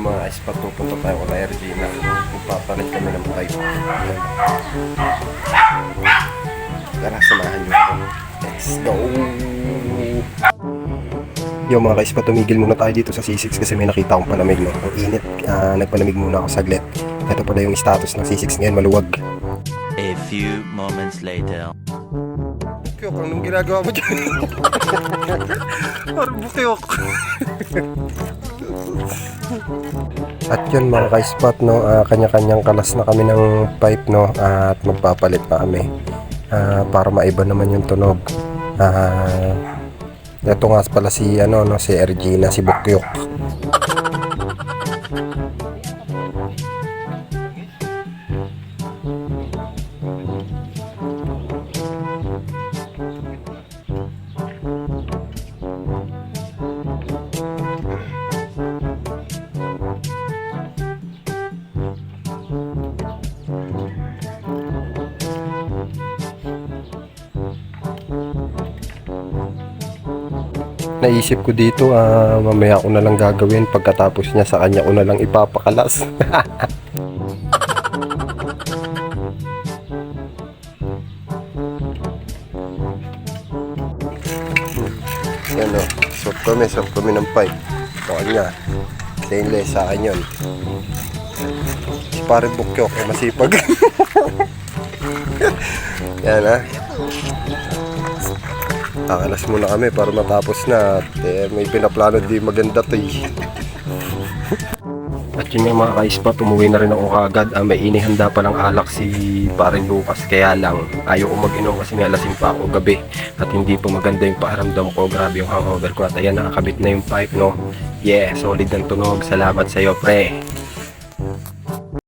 Mga ispat, pupunta tayo kay Regina. Magpapalit kami ng pipe. Tara, samahan nyo ako. Let's go! Yo mga kaispat, tumigil muna tayo dito sa C6 kasi may nakita akong palamig, no? Ang init, nagpalamig muna ako saglit. Ito pala yung status ng C6 ngayon, maluwag. A few moments later. Bukyok, anong ginagawa mo dyan? Parang bukyok. At yun mga ka-spot, no, kanya-kanyang kalas na kami ng pipe, no, at magpapalit pa kami para maiba naman yung tunog. Ito nga pala si si Regina, si Bukyok. Naisip ko dito, mamaya ko na lang gagawin, pagkatapos niya sa kanya ko na lang ipapakalas. Yan o, swap kami ng pipe. Sa kanya, stainless, sa akin yun. Si pare Bukyok, masipag. Yan ha. Kakalas muna kami para matapos na. At may pinaplano di maganda to eh. At yun yung mga ka-spot, umuwi na rin ako kagad. May inihanda palang alak si paring Lucas, kaya lang ayaw ko mag-inom kasi nilalasing pa ako gabi at hindi pa maganda yung pakiramdam ko. Grabe yung hangover ko at ayan, nakakabit na yung pipe, no. Yeah, solid ng tunog. Salamat sa iyo, pre.